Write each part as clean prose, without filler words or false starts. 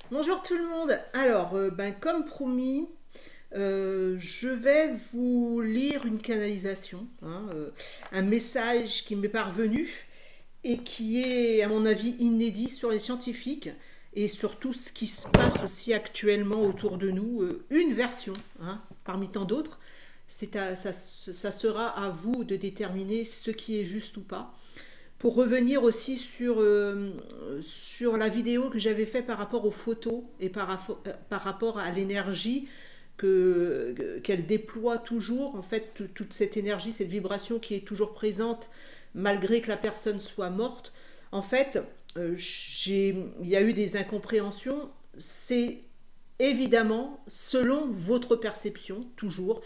Bonjour tout le monde. Alors, comme promis, je vais vous lire une canalisation, un message qui m'est parvenu et qui est, à mon avis, inédit sur les scientifiques et sur tout ce qui se passe aussi actuellement autour de nous. Une version, parmi tant d'autres. Ça sera à vous de déterminer ce qui est juste ou pas. Pour revenir aussi sur la vidéo que j'avais fait par rapport aux photos et par rapport à l'énergie qu'elle déploie toujours, en fait, toute cette énergie, cette vibration qui est toujours présente malgré que la personne soit morte. En fait, il y a eu des incompréhensions. C'est évidemment selon votre perception, toujours.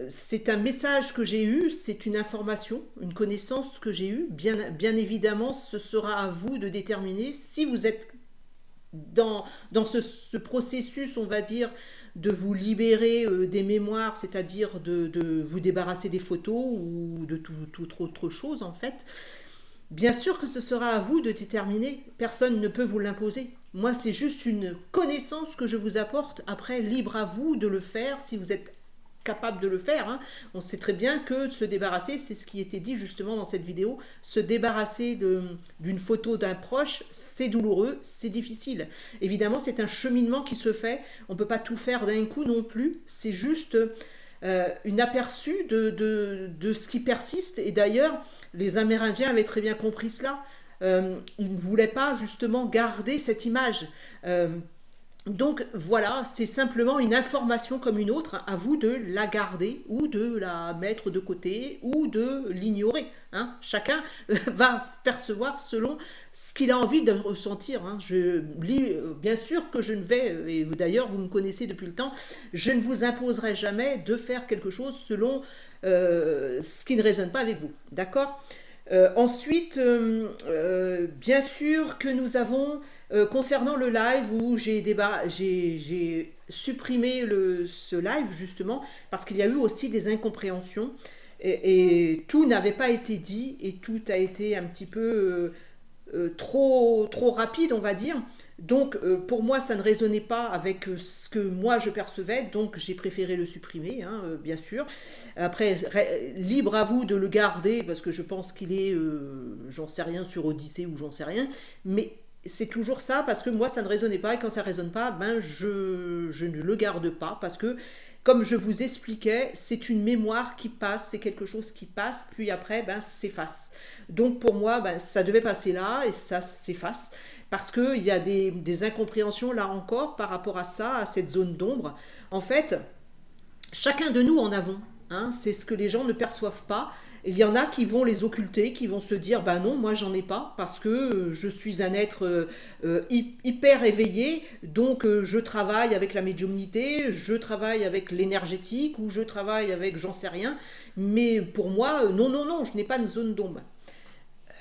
C'est un message que j'ai eu, c'est une information, une connaissance que j'ai eue. Bien évidemment, ce sera à vous de déterminer si vous êtes dans ce processus, on va dire, de vous libérer des mémoires, c'est-à-dire de vous débarrasser des photos ou de toute autre chose, en fait. Bien sûr que ce sera à vous de déterminer, personne ne peut vous l'imposer. Moi, c'est juste une connaissance que je vous apporte. Après, libre à vous de le faire si vous êtes capable de le faire. On sait très bien que se débarrasser, c'est ce qui était dit justement dans cette vidéo, se débarrasser d'une photo d'un proche, c'est douloureux, c'est difficile. Évidemment, c'est un cheminement qui se fait. On ne peut pas tout faire d'un coup non plus. C'est juste une aperçu de ce qui persiste. Et d'ailleurs, les Amérindiens avaient très bien compris cela. Ils ne voulaient pas justement garder cette image. Donc voilà, c'est simplement une information comme une autre, à vous de la garder ou de la mettre de côté ou de l'ignorer. Chacun va percevoir selon ce qu'il a envie de ressentir. Je lis, bien sûr que je ne vais, et d'ailleurs vous me connaissez depuis le temps, je ne vous imposerai jamais de faire quelque chose selon ce qui ne résonne pas avec vous. D'accord? Ensuite, bien sûr que nous avons, concernant le live où j'ai supprimé ce live justement parce qu'il y a eu aussi des incompréhensions et tout n'avait pas été dit et tout a été un petit peu trop rapide, on va dire. Donc pour moi, ça ne résonnait pas avec ce que moi je percevais, donc j'ai préféré le supprimer, bien sûr. Après, libre à vous de le garder, parce que je pense qu'il est, j'en sais rien, sur Odyssée ou j'en sais rien, mais c'est toujours ça, parce que moi ça ne résonnait pas, et quand ça ne résonne pas, je ne le garde pas, parce que comme je vous expliquais, c'est une mémoire qui passe, c'est quelque chose qui passe, puis après, s'efface. Donc pour moi, ça devait passer là et ça s'efface parce qu'il y a des incompréhensions là encore par rapport à ça, à cette zone d'ombre. En fait, chacun de nous en avons. C'est ce que les gens ne perçoivent pas. Il y en a qui vont les occulter, qui vont se dire ben non, moi j'en ai pas parce que je suis un être hyper éveillé, donc je travaille avec la médiumnité, je travaille avec l'énergétique ou je travaille avec j'en sais rien. Mais pour moi, non, non, non, je n'ai pas de zone d'ombre.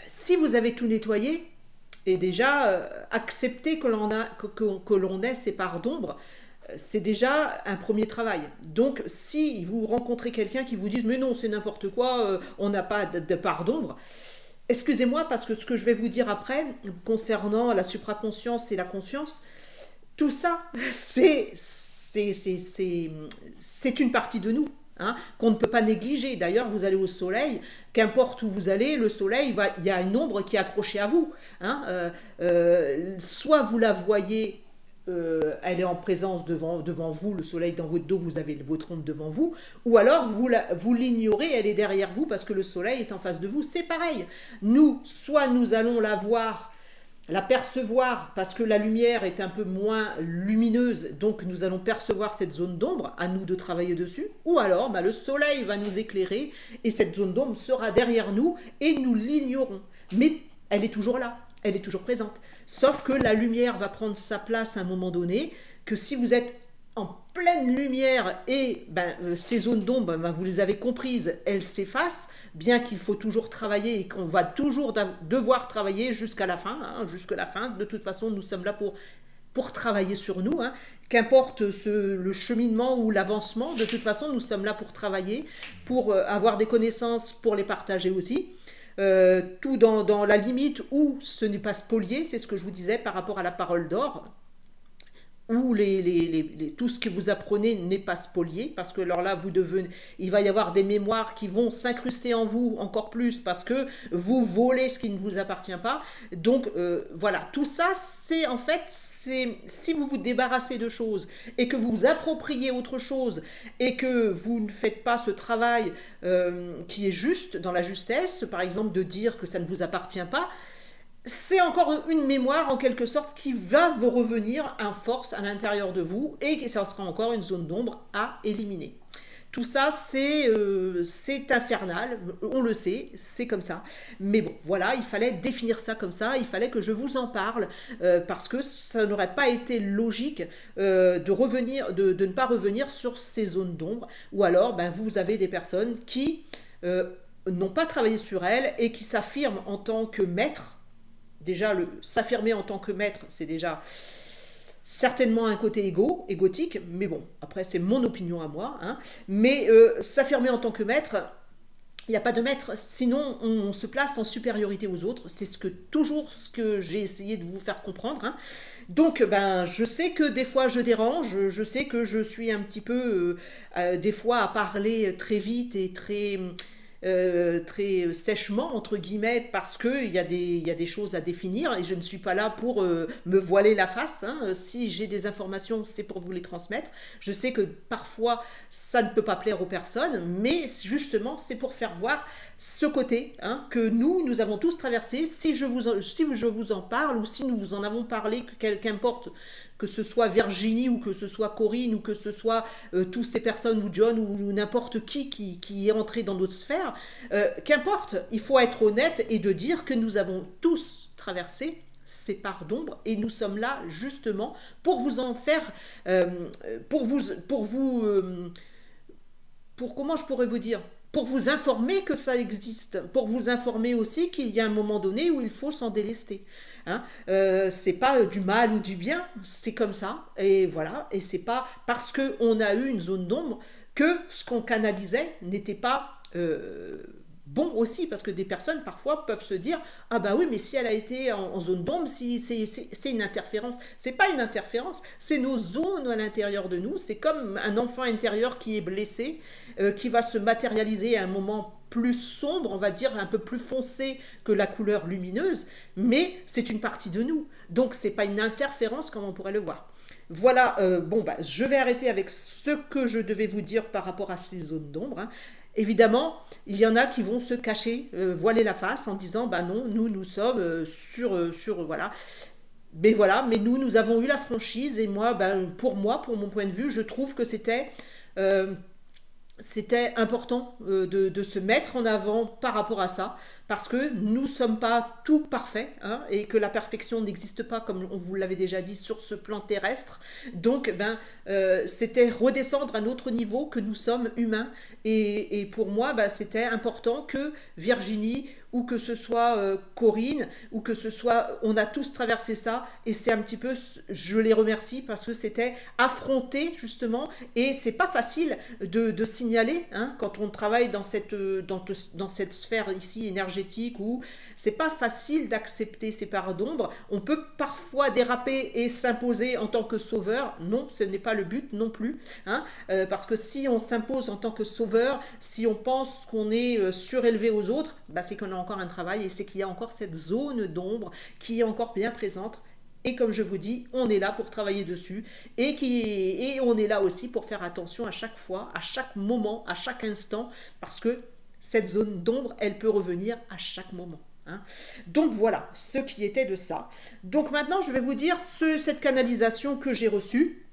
Si vous avez tout nettoyé, et déjà accepter que l'on ait ces parts d'ombre, c'est déjà un premier travail. Donc si vous rencontrez quelqu'un qui vous dit mais non c'est n'importe quoi, on n'a pas de part d'ombre, excusez-moi parce que ce que je vais vous dire après concernant la supraconscience et la conscience, tout ça c'est une partie de nous. Qu'on ne peut pas négliger. D'ailleurs, vous allez au soleil, qu'importe où vous allez, le soleil, il y a une ombre qui est accrochée à vous. Soit vous la voyez, elle est en présence devant vous, le soleil dans votre dos, vous avez votre ombre devant vous, ou alors vous l'ignorez, elle est derrière vous parce que le soleil est en face de vous. C'est pareil. Nous, soit nous allons la voir, la percevoir parce que la lumière est un peu moins lumineuse, donc nous allons percevoir cette zone d'ombre, à nous de travailler dessus, ou alors le soleil va nous éclairer et cette zone d'ombre sera derrière nous et nous l'ignorons. Mais elle est toujours là, elle est toujours présente. Sauf que la lumière va prendre sa place à un moment donné, que si vous êtes en pleine lumière et ces zones d'ombre, vous les avez comprises, elles s'effacent, bien qu'il faut toujours travailler et qu'on va toujours devoir travailler jusqu'à la fin, jusqu'à la fin. De toute façon, nous sommes là pour travailler sur nous, qu'importe le cheminement ou l'avancement, de toute façon, nous sommes là pour travailler, pour avoir des connaissances, pour les partager aussi. Tout dans la limite où ce n'est pas spolié, c'est ce que je vous disais par rapport à la parole d'or. où tout ce que vous apprenez n'est pas spolié, parce que alors là, il va y avoir des mémoires qui vont s'incruster en vous encore plus, parce que vous volez ce qui ne vous appartient pas. Donc voilà, tout ça, c'est en fait, si vous vous débarrassez de choses et que vous vous appropriez autre chose et que vous ne faites pas ce travail qui est juste, dans la justesse, par exemple de dire que ça ne vous appartient pas, c'est encore une mémoire en quelque sorte qui va vous revenir en force à l'intérieur de vous et ça sera encore une zone d'ombre à éliminer. Tout ça, c'est infernal, on le sait, c'est comme ça. Mais bon, voilà, il fallait définir ça comme ça, il fallait que je vous en parle, parce que ça n'aurait pas été logique de ne pas revenir sur ces zones d'ombre. Ou alors, ben, vous avez des personnes qui n'ont pas travaillé sur elles et qui s'affirment en tant que maître. Déjà, s'affirmer en tant que maître, c'est déjà certainement un côté égotique, mais bon, après c'est mon opinion à moi, hein. Mais s'affirmer en tant que maître, il n'y a pas de maître, sinon on se place en supériorité aux autres, c'est toujours ce que j'ai essayé de vous faire comprendre, hein. Donc ben, je sais que des fois je dérange, je sais que je suis un petit peu, des fois à parler très vite et très sèchement entre guillemets, parce que il y a des choses à définir et je ne suis pas là pour me voiler la face, hein. Si j'ai des informations, c'est pour vous les transmettre. Je sais que parfois ça ne peut pas plaire aux personnes, mais justement c'est pour faire voir ce côté, hein, que nous avons tous traversé. Si je vous en parle, ou si nous vous en avons parlé, qu'importe, que ce soit Virginie ou que ce soit Corinne ou que ce soit toutes ces personnes, ou John ou n'importe qui est entré dans notre sphère, qu'importe, il faut être honnête et de dire que nous avons tous traversé ces parts d'ombre et nous sommes là justement pour vous en faire, pour comment je pourrais vous dire, pour vous informer que ça existe, pour vous informer aussi qu'il y a un moment donné où il faut s'en délester. Hein, c'est pas du mal ou du bien, c'est comme ça, et voilà, et c'est pas parce qu'on a eu une zone d'ombre que ce qu'on canalisait n'était pas bon aussi, parce que des personnes parfois peuvent se dire ah bah oui, mais si elle a été en zone d'ombre, si c'est une interférence. C'est pas une interférence, c'est nos zones à l'intérieur de nous. C'est comme un enfant intérieur qui est blessé, qui va se matérialiser à un moment plus sombre, on va dire un peu plus foncé que la couleur lumineuse, mais c'est une partie de nous, donc c'est pas une interférence comme on pourrait le voir. Voilà, bon bah je vais arrêter avec ce que je devais vous dire par rapport à ces zones d'ombre, hein. Évidemment, il y en a qui vont se cacher, voiler la face en disant bah non, nous sommes voilà. Mais voilà, mais nous avons eu la franchise, et moi, ben, pour mon point de vue, je trouve que euh, c'était important de se mettre en avant par rapport à ça, parce que nous ne sommes pas tout parfaits, hein, et que la perfection n'existe pas, comme on vous l'avait déjà dit, sur ce plan terrestre. Donc, ben, c'était redescendre à un autre niveau, que nous sommes humains. Et pour moi, ben, c'était important que Virginie, ou que ce soit Corinne, ou que ce soit, on a tous traversé ça, et c'est un petit peu, je les remercie parce que c'était affronté justement, et c'est pas facile de signaler, hein, quand on travaille dans cette sphère ici énergétique, où c'est pas facile d'accepter ces parts d'ombre. On peut parfois déraper et s'imposer en tant que sauveur. Non, ce n'est pas le but non plus, hein, parce que si on s'impose en tant que sauveur, si on pense qu'on est surélevé aux autres, bah c'est qu'on a encore un travail, et c'est qu'il y a encore cette zone d'ombre qui est encore bien présente. Et comme je vous dis, on est là pour travailler dessus, et on est là aussi pour faire attention à chaque fois, à chaque moment, à chaque instant, parce que cette zone d'ombre, elle peut revenir à chaque moment. Hein. Donc voilà ce qui était de ça. Donc maintenant, je vais vous dire cette canalisation que j'ai reçue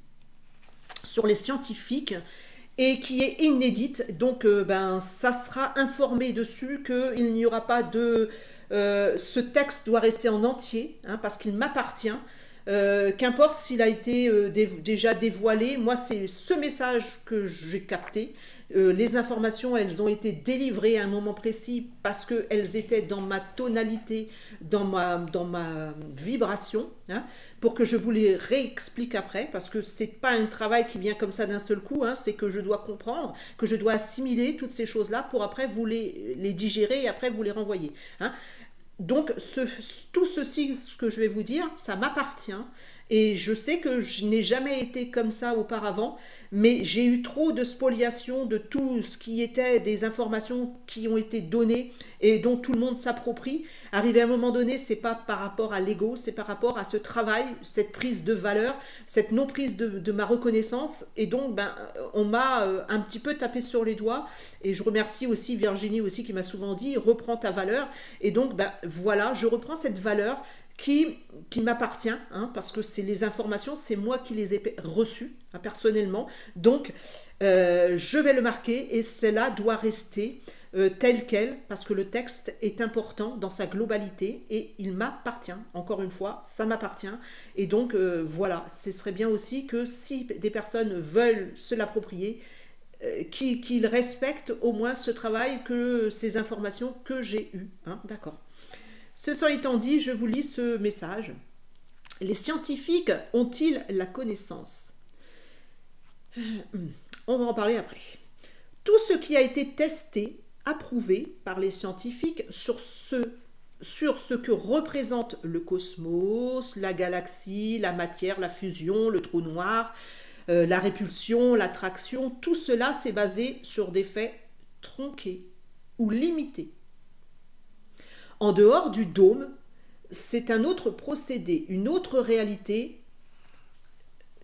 sur les scientifiques, et qui est inédite. Donc ben, ça sera informé dessus qu'il n'y aura pas de... ce texte doit rester en entier, hein, parce qu'il m'appartient. Qu'importe s'il a été déjà dévoilé, moi c'est ce message que j'ai capté. Les informations, elles ont été délivrées à un moment précis parce qu'elles étaient dans ma tonalité, dans ma vibration, hein, pour que je vous les réexplique après, parce que c'est pas un travail qui vient comme ça d'un seul coup, hein, c'est que je dois comprendre, que je dois assimiler toutes ces choses-là pour après vous les digérer et après vous les renvoyer. Hein. Donc tout ceci, ce que je vais vous dire, ça m'appartient, Et je sais que je n'ai jamais été comme ça auparavant, mais j'ai eu trop de spoliation de tout ce qui était des informations qui ont été données et dont tout le monde s'approprie. Arrivé à un moment donné, c'est pas par rapport à l'ego, c'est par rapport à ce travail, cette prise de valeur, cette non prise de ma reconnaissance. Et donc, on m'a un petit peu tapé sur les doigts. Et je remercie aussi Virginie aussi qui m'a souvent dit reprends ta valeur. Et donc, voilà, je reprends cette valeur qui m'appartient, hein, parce que c'est les informations, c'est moi qui les ai reçues, hein, personnellement. Donc, je vais le marquer et cela doit rester tel quel, parce que le texte est important dans sa globalité et il m'appartient. Encore une fois, ça m'appartient. Et donc, voilà, ce serait bien aussi que si des personnes veulent se l'approprier, qu'ils respectent au moins ce travail, que ces informations que j'ai eues. Hein, d'accord. Ceci étant dit, je vous lis ce message. Les scientifiques ont-ils la connaissance? On va en parler après. Tout ce qui a été testé, approuvé par les scientifiques sur ce que représente le cosmos, la galaxie, la matière, la fusion, le trou noir, la répulsion, l'attraction, tout cela s'est basé sur des faits tronqués ou limités. En dehors du dôme, c'est un autre procédé, une autre réalité.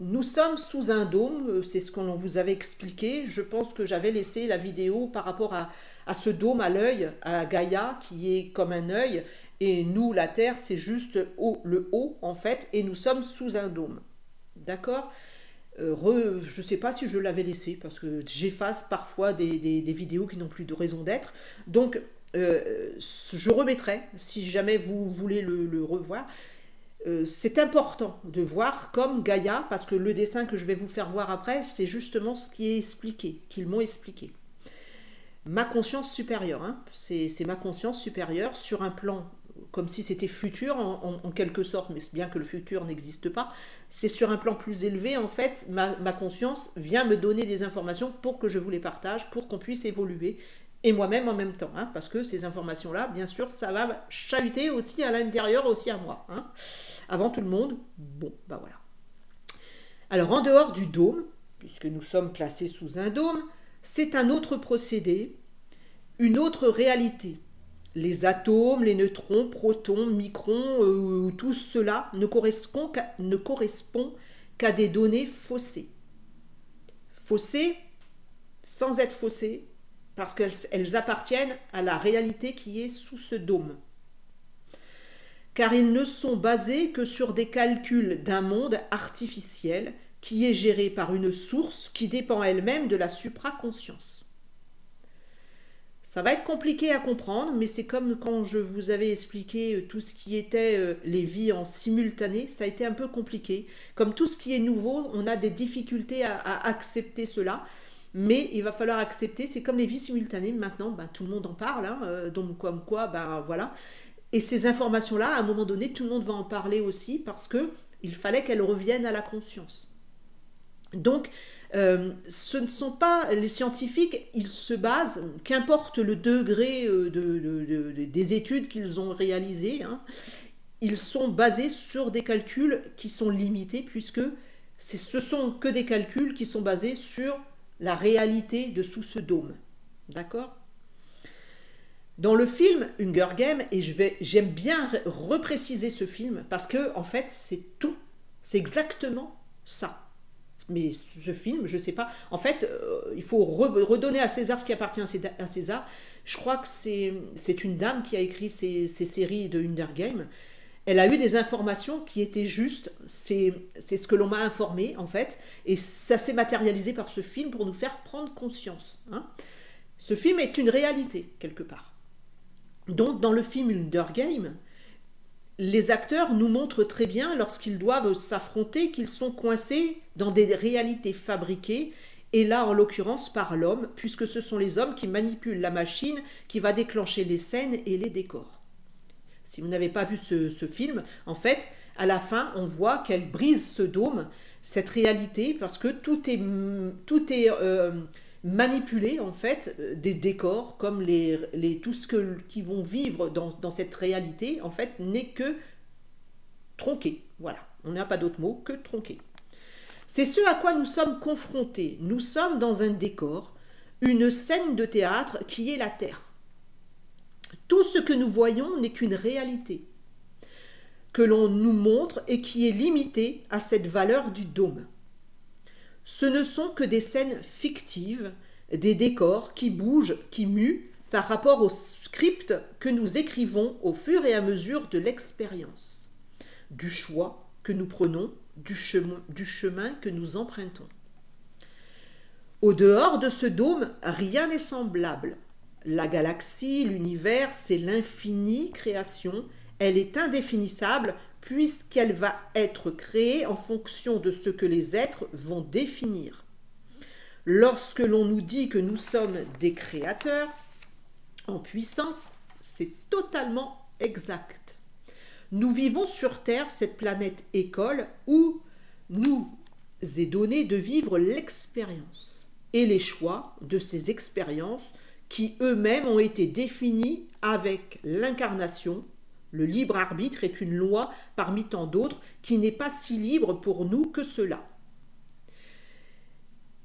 Nous sommes sous un dôme, c'est ce qu'on vous avait expliqué. Je pense que j'avais laissé la vidéo par rapport à ce dôme, à l'œil, à Gaïa, qui est comme un œil. Et nous, la Terre, c'est juste le haut, en fait, et nous sommes sous un dôme. D'accord ? Je ne sais pas si je l'avais laissé, parce que j'efface parfois des vidéos qui n'ont plus de raison d'être. Donc, je remettrai, si jamais vous voulez le revoir. C'est important de voir comme Gaïa, parce que le dessin que je vais vous faire voir après, c'est justement ce qui est expliqué, qu'ils m'ont expliqué. Ma conscience supérieure, hein, c'est ma conscience supérieure sur un plan comme si c'était futur en quelque sorte, mais bien que le futur n'existe pas, c'est sur un plan plus élevé, en fait, ma conscience vient me donner des informations pour que je vous les partage, pour qu'on puisse évoluer, et moi-même en même temps, hein, parce que ces informations-là, bien sûr, ça va chahuter aussi à l'intérieur, aussi à moi, hein, avant tout le monde. Bon, voilà. Alors, en dehors du dôme, puisque nous sommes placés sous un dôme, c'est un autre procédé, une autre réalité. Les atomes, les neutrons, protons, microns, tout cela ne correspond qu'à des données faussées. Faussées sans être faussées, parce qu'elles appartiennent à la réalité qui est sous ce dôme. Car ils ne sont basés que sur des calculs d'un monde artificiel qui est géré par une source qui dépend elle-même de la supraconscience. Ça va être compliqué à comprendre, mais c'est comme quand je vous avais expliqué tout ce qui était les vies en simultané, ça a été un peu compliqué. Comme tout ce qui est nouveau, on a des difficultés à accepter cela, mais il va falloir accepter, c'est comme les vies simultanées, maintenant tout le monde en parle, hein, donc comme quoi, voilà. Et ces informations-là, à un moment donné, tout le monde va en parler aussi, parce qu'il fallait qu'elles reviennent à la conscience. Donc, ce ne sont pas les scientifiques, ils se basent, qu'importe le degré des études qu'ils ont réalisées, hein, ils sont basés sur des calculs qui sont limités, puisque ce sont que des calculs qui sont basés sur la réalité de sous ce dôme. D'accord ? Dans le film Hunger Games, et j'aime bien repréciser ce film, parce que en fait, c'est tout, c'est exactement ça. Mais ce film, je ne sais pas. En fait, il faut redonner à César ce qui appartient à César. Je crois que c'est une dame qui a écrit ces séries de Hunger Games. Elle a eu des informations qui étaient justes. C'est ce que l'on m'a informé, en fait. Et ça s'est matérialisé par ce film pour nous faire prendre conscience. Hein. Ce film est une réalité, quelque part. Donc, dans le film Hunger Games, les acteurs nous montrent très bien, lorsqu'ils doivent s'affronter, qu'ils sont coincés dans des réalités fabriquées, et là, en l'occurrence, par l'homme, puisque ce sont les hommes qui manipulent la machine qui va déclencher les scènes et les décors. Si vous n'avez pas vu ce film, en fait, à la fin, on voit qu'elle brise ce dôme, cette réalité, parce que tout est manipulé, en fait, des décors, comme tout ce qui vont vivre dans cette réalité, en fait, n'est que tronqué. Voilà. On n'a pas d'autre mot que tronqué. C'est ce à quoi nous sommes confrontés. Nous sommes dans un décor, une scène de théâtre qui est la Terre. Tout ce que nous voyons n'est qu'une réalité, que l'on nous montre et qui est limitée à cette valeur du dôme. Ce ne sont que des scènes fictives, des décors qui bougent, qui muent par rapport au script que nous écrivons au fur et à mesure de l'expérience, du choix que nous prenons, du chemin que nous empruntons. Au dehors de ce dôme, rien n'est semblable. La galaxie, l'univers, c'est l'infinie création. Elle est indéfinissable puisqu'elle va être créée en fonction de ce que les êtres vont définir. Lorsque l'on nous dit que nous sommes des créateurs en puissance, c'est totalement exact. Nous vivons sur Terre, cette planète école, où nous est donné de vivre l'expérience et les choix de ces expériences qui eux-mêmes ont été définis avec l'incarnation. Le libre arbitre est une loi parmi tant d'autres qui n'est pas si libre pour nous que cela.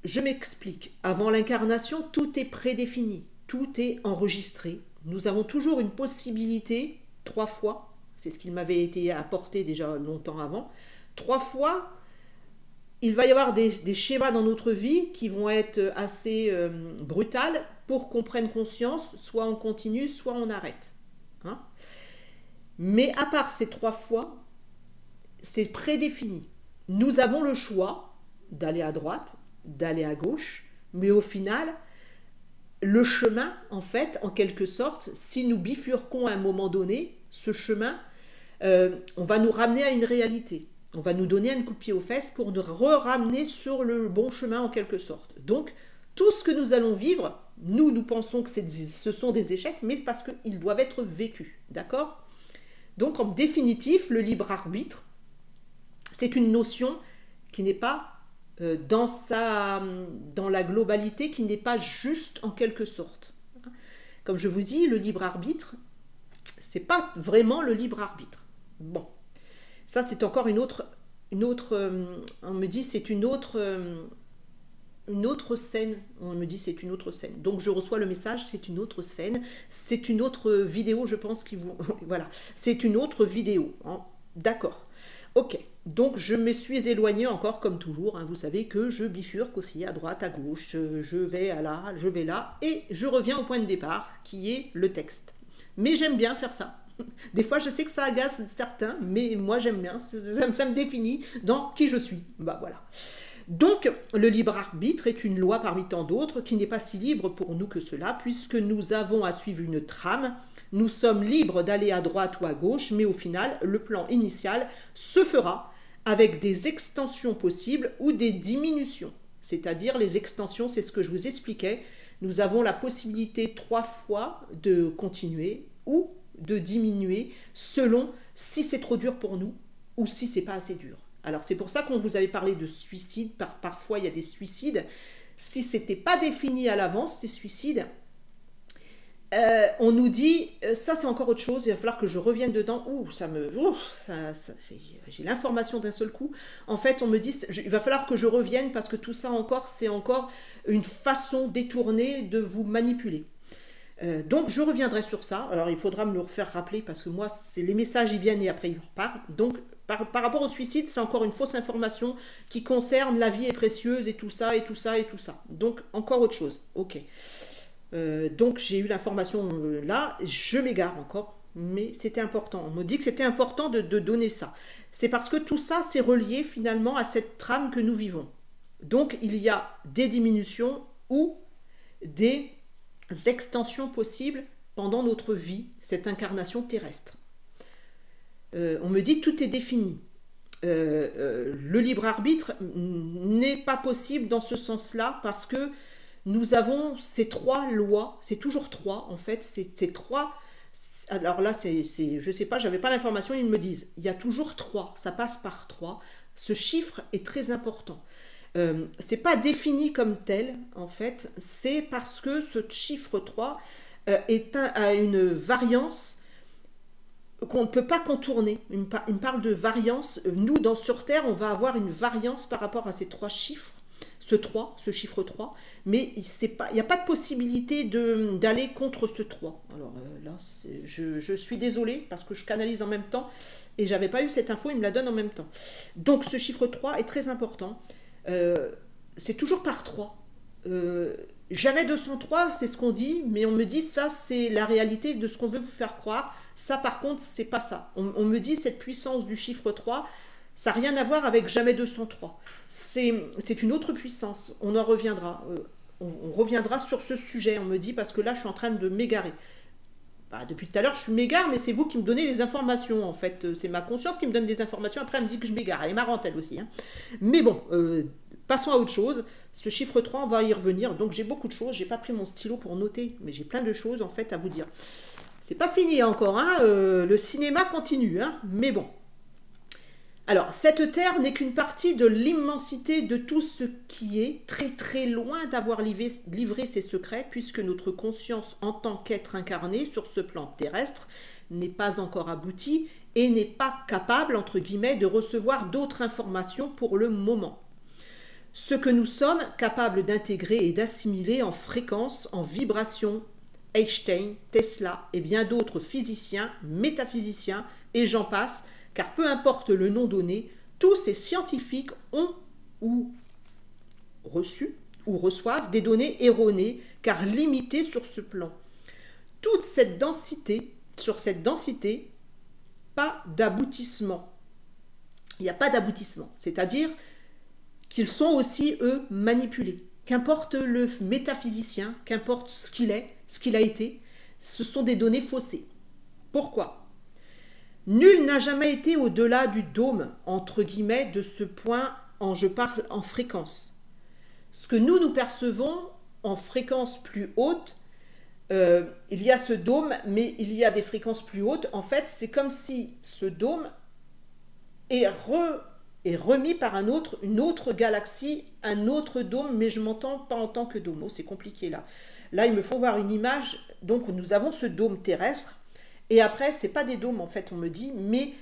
Je m'explique. Avant l'incarnation, tout est prédéfini, tout est enregistré. Nous avons toujours une possibilité, 3 fois, c'est ce qui m'avait été apporté déjà longtemps avant, 3 fois, il va y avoir des schémas dans notre vie qui vont être assez brutales pour qu'on prenne conscience, soit on continue, soit on arrête. Hein? Mais à part ces 3 fois, c'est prédéfini. Nous avons le choix d'aller à droite, d'aller à gauche, mais au final, le chemin, en fait, en quelque sorte, si nous bifurquons à un moment donné, ce chemin, on va nous ramener à une réalité. On va nous donner un coup de pied aux fesses pour nous ramener sur le bon chemin en quelque sorte. Donc, tout ce que nous allons vivre, nous pensons que ce sont des échecs, mais parce qu'ils doivent être vécus. D'accord ? Donc, en définitive, le libre arbitre, c'est une notion qui n'est pas dans la globalité, qui n'est pas juste en quelque sorte. Comme je vous dis, le libre arbitre, c'est pas vraiment le libre arbitre. Bon. Ça, c'est encore une autre on me dit c'est une autre scène. On me dit c'est une autre scène. Donc je reçois le message, c'est une autre scène. C'est une autre vidéo, je pense qu'ils vont. Voilà, c'est une autre vidéo. Hein. D'accord. Ok. Donc je me suis éloignée encore comme toujours. Hein. Vous savez que je bifurque aussi à droite, à gauche. Je vais là, je vais là, et je reviens au point de départ, qui est le texte. Mais j'aime bien faire ça. Des fois, je sais que ça agace certains, mais moi, j'aime bien. Ça me définit dans qui je suis. Bah voilà. Donc, le libre arbitre est une loi parmi tant d'autres qui n'est pas si libre pour nous que cela, puisque nous avons à suivre une trame. Nous sommes libres d'aller à droite ou à gauche, mais au final, le plan initial se fera avec des extensions possibles ou des diminutions. C'est-à-dire, les extensions, c'est ce que je vous expliquais. Nous avons la possibilité 3 fois de continuer ou de diminuer selon si c'est trop dur pour nous ou si c'est pas assez dur. Alors c'est pour ça qu'on vous avait parlé de suicide, parfois il y a des suicides. Si c'était pas défini à l'avance, ces suicides, on nous dit, ça c'est encore autre chose, il va falloir que je revienne dedans. J'ai l'information d'un seul coup. En fait, on me dit, il va falloir que je revienne parce que tout ça encore, c'est encore une façon détournée de vous manipuler. Donc je reviendrai sur ça. Alors il faudra me le refaire rappeler parce que moi les messages ils viennent et après ils repartent. Donc par rapport au suicide, c'est encore une fausse information qui concerne la vie est précieuse et tout ça et tout ça et tout ça. Donc encore autre chose. Ok. Donc j'ai eu l'information là, je m'égare encore, mais c'était important. On me dit que c'était important de donner ça. C'est parce que tout ça c'est relié finalement à cette trame que nous vivons. Donc il y a des diminutions ou des extensions possibles pendant notre vie, cette incarnation terrestre. On me dit tout est défini. Le libre arbitre n'est pas possible dans ce sens-là parce que nous avons ces 3 lois, c'est toujours 3 en fait, c'est 3. Alors là, je sais pas, j'avais pas l'information, ils me disent, il y a toujours 3, ça passe par 3. Ce chiffre est très important. C'est pas défini comme tel en fait, c'est parce que ce chiffre 3 a une variance qu'on ne peut pas contourner. Il me parle de variance. Nous, sur Terre, on va avoir une variance par rapport à ces trois chiffres, ce chiffre 3, mais il n'y a pas de possibilité d'aller contre ce 3. Alors là, je suis désolée parce que je canalise en même temps et j'avais pas eu cette info, il me la donne en même temps. Donc ce chiffre 3 est très important. C'est toujours par 3. Jamais 203, c'est ce qu'on dit, mais on me dit ça, c'est la réalité de ce qu'on veut vous faire croire. Ça, par contre, c'est pas ça. On me dit cette puissance du chiffre 3, ça n'a rien à voir avec jamais 203. C'est une autre puissance. On en reviendra. On reviendra sur ce sujet, on me dit, parce que là, je suis en train de m'égarer. Bah, depuis tout à l'heure, je m'égare, mais c'est vous qui me donnez les informations, en fait. C'est ma conscience qui me donne des informations. Après, elle me dit que je m'égare. Elle est marrante, elle aussi. Hein. Mais bon, passons à autre chose. Ce chiffre 3, on va y revenir. Donc, j'ai beaucoup de choses. J'ai pas pris mon stylo pour noter, mais j'ai plein de choses, en fait, à vous dire. C'est pas fini encore, hein. Le cinéma continue, hein. Mais bon. Alors, cette terre n'est qu'une partie de l'immensité de tout ce qui est, très très loin d'avoir livré ses secrets, puisque notre conscience en tant qu'être incarné sur ce plan terrestre n'est pas encore aboutie et n'est pas capable, entre guillemets, de recevoir d'autres informations pour le moment. Ce que nous sommes capables d'intégrer et d'assimiler en fréquence, en vibration, Einstein, Tesla et bien d'autres physiciens, métaphysiciens et j'en passe, car peu importe le nom donné, tous ces scientifiques ont ou reçu ou reçoivent des données erronées, car limitées sur ce plan. Toute cette densité, sur cette densité, pas d'aboutissement. Il n'y a pas d'aboutissement, c'est-à-dire qu'ils sont aussi, eux, manipulés. Qu'importe le métaphysicien, qu'importe ce qu'il est, ce qu'il a été, ce sont des données faussées. Pourquoi ? Nul n'a jamais été au-delà du dôme, entre guillemets, de ce point, je parle en fréquence. Ce que nous percevons en fréquence plus haute, il y a ce dôme, mais il y a des fréquences plus hautes. En fait, c'est comme si ce dôme est remis par une autre galaxie, un autre dôme, mais je m'entends pas en tant que dôme. Oh, c'est compliqué là. Là, il me faut voir une image. Donc, nous avons ce dôme terrestre. Et après, ce n'est pas des dômes, en fait, on me dit, mais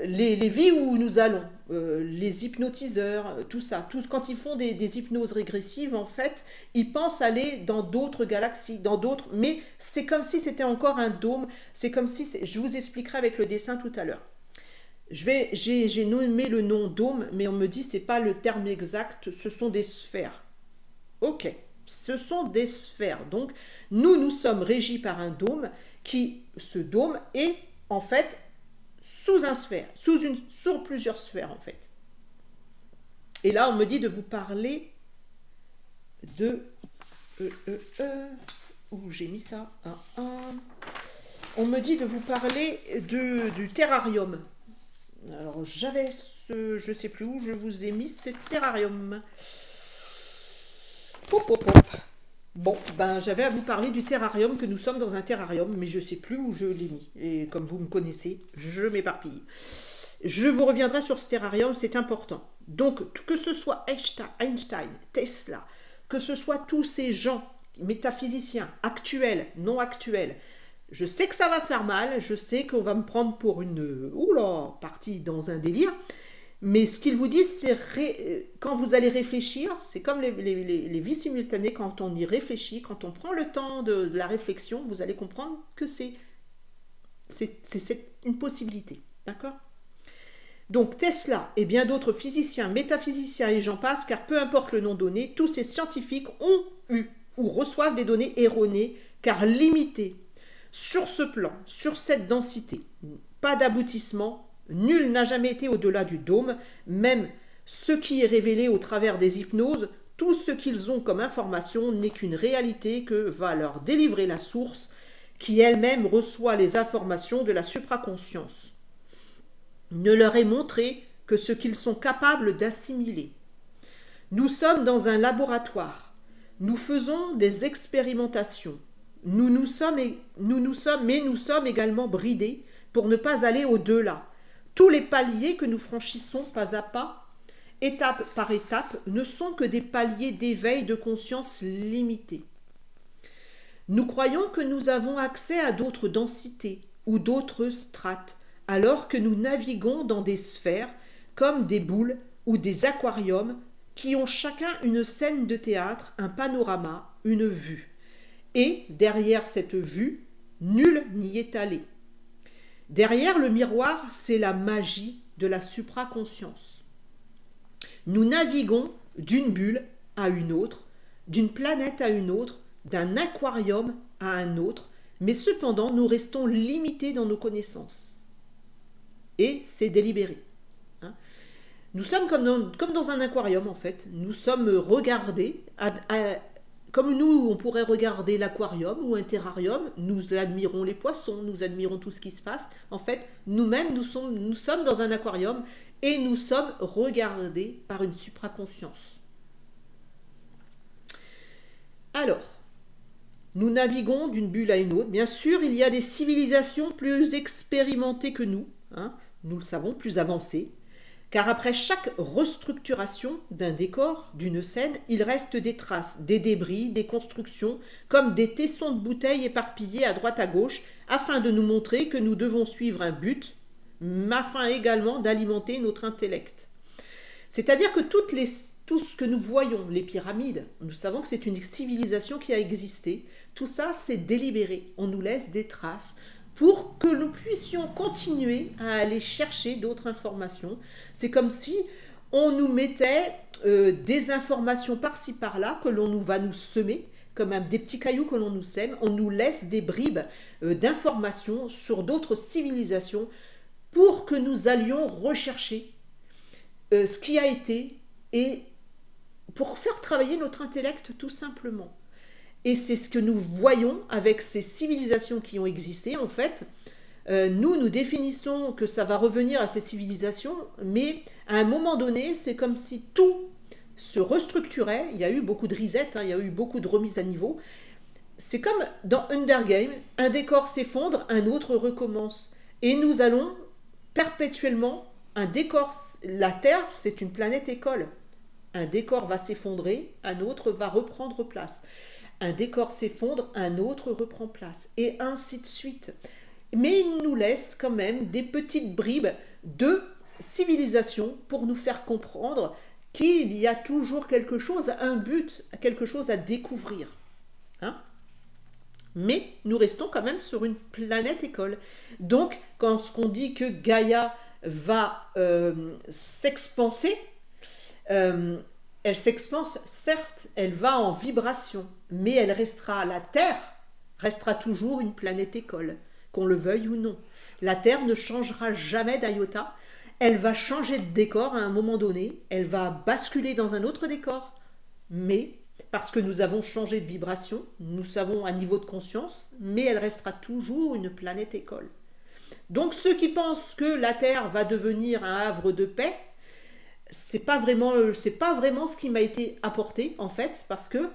les vies où nous allons, les hypnotiseurs, tout ça, quand ils font des hypnoses régressives, en fait, ils pensent aller dans d'autres galaxies, dans d'autres, mais c'est comme si c'était encore un dôme, c'est comme si, je vous expliquerai avec le dessin tout à l'heure. J'ai nommé le nom dôme, mais on me dit c'est pas le terme exact, ce sont des sphères. Ok, ce sont des sphères. Donc, nous sommes régis par un dôme ce dôme est en fait sous un sphère, sur plusieurs sphères en fait. Et là, on me dit de vous parler de... où j'ai mis ça On me dit de vous parler du terrarium. Alors, j'avais je sais plus où je vous ai mis ce terrarium. Hop, hop, hop. Bon, ben j'avais à vous parler du terrarium, que nous sommes dans un terrarium, mais je ne sais plus où je l'ai mis. Et comme vous me connaissez, je m'éparpille. Je vous reviendrai sur ce terrarium, c'est important. Donc, que ce soit Einstein, Tesla, que ce soit tous ces gens, métaphysiciens, actuels, non actuels, je sais que ça va faire mal, je sais qu'on va me prendre pour une partie dans un délire, mais ce qu'ils vous disent, c'est quand vous allez réfléchir, c'est comme les vies simultanées, quand on y réfléchit, quand on prend le temps de la réflexion, vous allez comprendre que c'est une possibilité. D'accord ? Donc Tesla et bien d'autres physiciens, métaphysiciens et j'en passe, car peu importe le nom donné, tous ces scientifiques ont eu ou reçoivent des données erronées, car limitées sur ce plan, sur cette densité. Pas d'aboutissement. Nul n'a jamais été au-delà du dôme, même ce qui est révélé au travers des hypnoses, tout ce qu'ils ont comme information n'est qu'une réalité que va leur délivrer la source, qui elle-même reçoit les informations de la supraconscience. Ne leur est montré que ce qu'ils sont capables d'assimiler. Nous sommes dans un laboratoire. Nous faisons des expérimentations. Nous sommes également bridés pour ne pas aller au-delà. Tous les paliers que nous franchissons pas à pas, étape par étape, ne sont que des paliers d'éveil de conscience limités. Nous croyons que nous avons accès à d'autres densités, ou d'autres strates, alors que nous naviguons dans des sphères comme des boules ou des aquariums qui ont chacun une scène de théâtre, un panorama, une vue. Et derrière cette vue, nul n'y est allé. Derrière le miroir, c'est la magie de la supraconscience. Nous naviguons d'une bulle à une autre, d'une planète à une autre, d'un aquarium à un autre, mais cependant nous restons limités dans nos connaissances. Et c'est délibéré. Nous sommes comme dans un aquarium en fait. Nous sommes regardés, comme nous on pourrait regarder l'aquarium ou un terrarium, nous admirons les poissons, nous admirons tout ce qui se passe. En fait, nous-mêmes nous sommes dans un aquarium et nous sommes regardés par une supraconscience. Alors, nous naviguons d'une bulle à une autre. Bien sûr, il y a des civilisations plus expérimentées que nous, nous le savons, plus avancées. Car après chaque restructuration d'un décor, d'une scène, il reste des traces, des débris, des constructions, comme des tessons de bouteilles éparpillés à droite à gauche, afin de nous montrer que nous devons suivre un but, mais afin également d'alimenter notre intellect. C'est-à-dire que tout ce que nous voyons, les pyramides, nous savons que c'est une civilisation qui a existé. Tout ça, c'est délibéré. On nous laisse des traces pour que nous puissions continuer à aller chercher d'autres informations. C'est comme si on nous mettait des informations par-ci par-là que l'on va nous semer, comme des petits cailloux que l'on nous sème. On nous laisse des bribes d'informations sur d'autres civilisations pour que nous allions rechercher ce qui a été et pour faire travailler notre intellect tout simplement. Et c'est ce que nous voyons avec ces civilisations qui ont existé. En fait, nous définissons que ça va revenir à ces civilisations, mais à un moment donné, c'est comme si tout se restructurait. Il y a eu beaucoup de reset, il y a eu beaucoup de remises à niveau. C'est comme dans Undergame, un décor s'effondre, un autre recommence. Et nous allons perpétuellement, un décor, la Terre, c'est une planète école. Un décor va s'effondrer, un autre va reprendre place. Un décor s'effondre, un autre reprend place, et ainsi de suite. Mais il nous laisse quand même des petites bribes de civilisation pour nous faire comprendre qu'il y a toujours quelque chose, un but, quelque chose à découvrir. Mais nous restons quand même sur une planète école. Donc, quand on dit que Gaïa va s'expanser, elle s'expanse, certes, elle va en vibration, mais elle restera, la Terre restera toujours une planète école, qu'on le veuille ou non. La Terre ne changera jamais d'iota, elle va changer de décor à un moment donné, elle va basculer dans un autre décor, mais parce que nous avons changé de vibration, nous savons un niveau de conscience, mais elle restera toujours une planète école. Donc ceux qui pensent que la Terre va devenir un havre de paix, c'est pas vraiment ce qui m'a été apporté en fait, parce que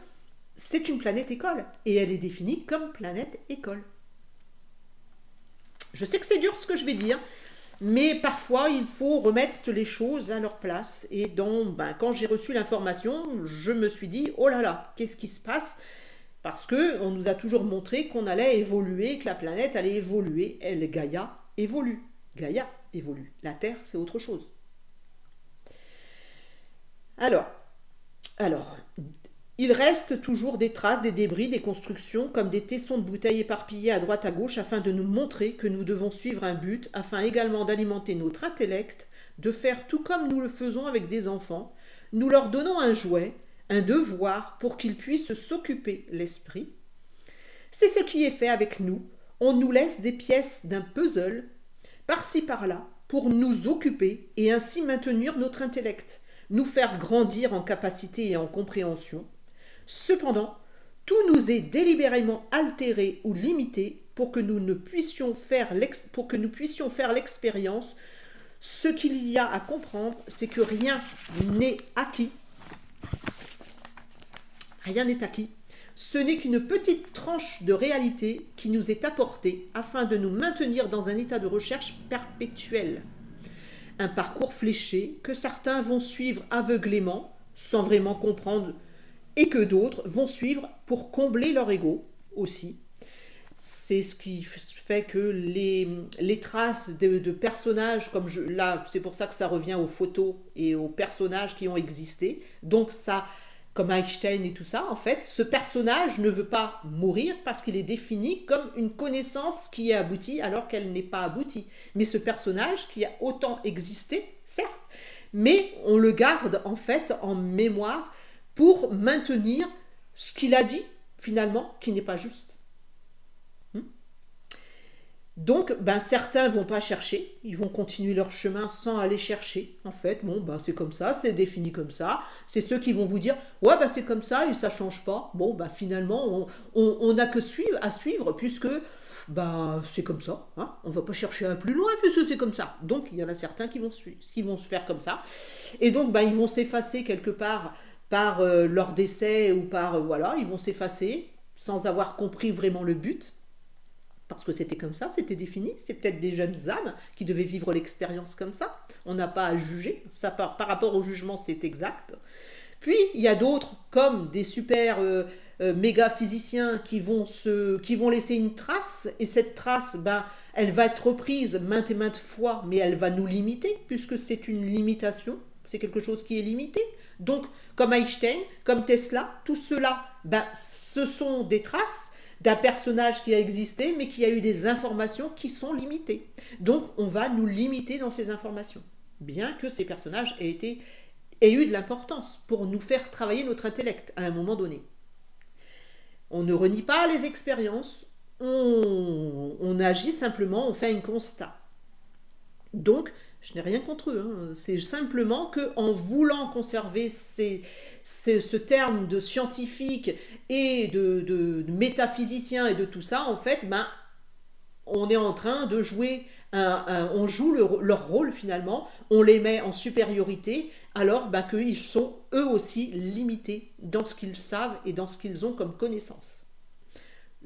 c'est une planète école et elle est définie comme planète école. Je sais que c'est dur ce que je vais dire, mais parfois il faut remettre les choses à leur place. Et quand j'ai reçu l'information, je me suis dit oh là là, qu'est-ce qui se passe? Parce que on nous a toujours montré qu'on allait évoluer, que la planète allait évoluer. Gaïa évolue. Gaïa évolue. La Terre, c'est autre chose. Alors, il reste toujours des traces, des débris, des constructions, comme des tessons de bouteilles éparpillés à droite à gauche, afin de nous montrer que nous devons suivre un but, afin également d'alimenter notre intellect, de faire tout comme nous le faisons avec des enfants. Nous leur donnons un jouet, un devoir, pour qu'ils puissent s'occuper l'esprit. C'est ce qui est fait avec nous. On nous laisse des pièces d'un puzzle, par-ci par-là, pour nous occuper et ainsi maintenir notre intellect, nous faire grandir en capacité et en compréhension. Cependant, tout nous est délibérément altéré ou limité pour que nous puissions faire l'expérience. Ce qu'il y a à comprendre, c'est que rien n'est acquis. Rien n'est acquis. Ce n'est qu'une petite tranche de réalité qui nous est apportée afin de nous maintenir dans un état de recherche perpétuel. Un parcours fléché que certains vont suivre aveuglément, sans vraiment comprendre, et que d'autres vont suivre pour combler leur ego aussi. C'est ce qui fait que les traces de personnages, comme là, c'est pour ça que ça revient aux photos et aux personnages qui ont existé. Donc ça, comme Einstein et tout ça, en fait, ce personnage ne veut pas mourir parce qu'il est défini comme une connaissance qui est aboutie alors qu'elle n'est pas aboutie. Mais ce personnage qui a autant existé, certes, mais on le garde en fait en mémoire pour maintenir ce qu'il a dit finalement qui n'est pas juste. Donc, ben, certains vont pas chercher, ils vont continuer leur chemin sans aller chercher. En fait, bon, ben, c'est comme ça, c'est défini comme ça. C'est ceux qui vont vous dire, ouais, ben, c'est comme ça et ça change pas. Bon, ben, finalement, on n'a que à suivre puisque ben, c'est comme ça. Hein. On va pas chercher à plus loin puisque c'est comme ça. Donc, il y en a certains qui vont se faire comme ça. Et donc, ben, ils vont s'effacer quelque part par leur décès ou par, voilà, ils vont s'effacer sans avoir compris vraiment le but parce que c'était comme ça, c'était défini. C'est peut-être des jeunes âmes qui devaient vivre l'expérience comme ça. On n'a pas à juger. Ça, par rapport au jugement, c'est exact. Puis, il y a d'autres, comme des super méga physiciens qui vont laisser une trace. Et cette trace, ben, elle va être reprise maintes et maintes fois, mais elle va nous limiter, puisque c'est une limitation. C'est quelque chose qui est limité. Donc, comme Einstein, comme Tesla, tout cela, ben, ce sont des traces d'un personnage qui a existé, mais qui a eu des informations qui sont limitées. Donc, on va nous limiter dans ces informations, bien que ces personnages aient eu de l'importance pour nous faire travailler notre intellect à un moment donné. On ne renie pas les expériences, on agit simplement, on fait un constat. Donc, je n'ai rien contre eux, hein. C'est simplement qu'en voulant conserver ce terme de scientifique et de métaphysicien et de tout ça, en fait, ben, on est en train de jouer, on joue leur rôle finalement, on les met en supériorité, alors ben, qu'ils sont eux aussi limités dans ce qu'ils savent et dans ce qu'ils ont comme connaissance.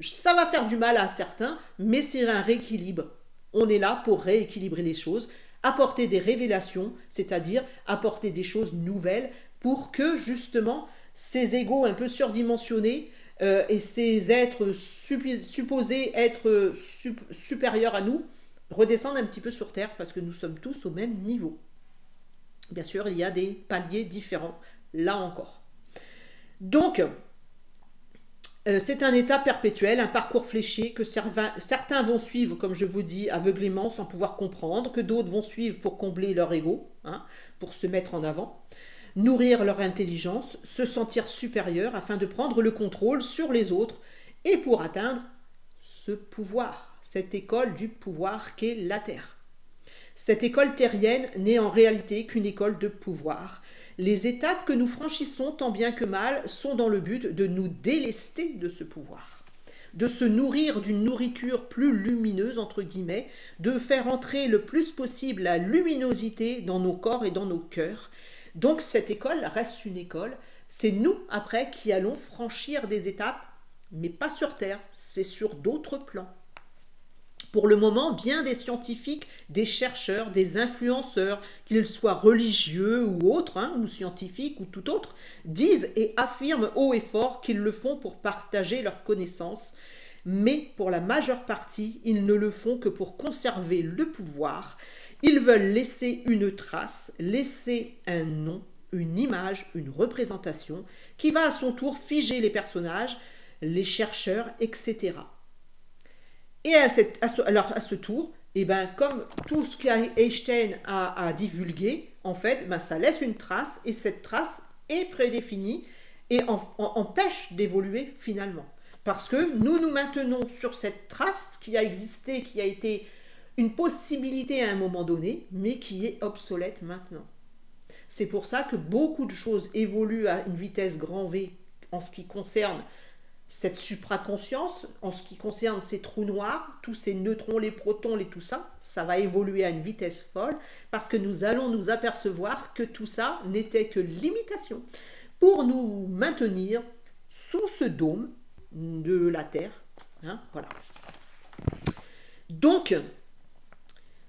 Ça va faire du mal à certains, mais c'est un rééquilibre. On est là pour rééquilibrer les choses, apporter des révélations, c'est-à-dire apporter des choses nouvelles pour que justement ces égos un peu surdimensionnés et ces êtres supposés être supérieurs à nous redescendent un petit peu sur Terre parce que nous sommes tous au même niveau. Bien sûr, il y a des paliers différents, là encore. Donc, c'est un état perpétuel, un parcours fléché que certains vont suivre, comme je vous dis, aveuglément, sans pouvoir comprendre, que d'autres vont suivre pour combler leur ego, hein, pour se mettre en avant, nourrir leur intelligence, se sentir supérieur afin de prendre le contrôle sur les autres et pour atteindre ce pouvoir, cette école du pouvoir qu'est la Terre. Cette école terrienne n'est en réalité qu'une école de pouvoir. Les étapes que nous franchissons tant bien que mal sont dans le but de nous délester de ce pouvoir, de se nourrir d'une nourriture plus lumineuse, entre guillemets, de faire entrer le plus possible la luminosité dans nos corps et dans nos cœurs. Donc cette école reste une école, c'est nous après qui allons franchir des étapes, mais pas sur Terre, c'est sur d'autres plans. Pour le moment, bien des scientifiques, des chercheurs, des influenceurs, qu'ils soient religieux ou autres, hein, ou scientifiques ou tout autre, disent et affirment haut et fort qu'ils le font pour partager leurs connaissances, mais pour la majeure partie, ils ne le font que pour conserver le pouvoir. Ils veulent laisser une trace, laisser un nom, une image, une représentation, qui va à son tour figer les personnages, les chercheurs, etc. Et à ce tour, et ben, comme tout ce qu'Einstein a divulgué, en fait, ben, ça laisse une trace, et cette trace est prédéfinie et empêche d'évoluer finalement. Parce que nous nous maintenons sur cette trace qui a existé, qui a été une possibilité à un moment donné, mais qui est obsolète maintenant. C'est pour ça que beaucoup de choses évoluent à une vitesse grand V en ce qui concerne cette supraconscience, en ce qui concerne ces trous noirs, tous ces neutrons, les protons, tout ça, ça va évoluer à une vitesse folle parce que nous allons nous apercevoir que tout ça n'était que limitation pour nous maintenir sous ce dôme de la Terre. Hein, voilà. Donc,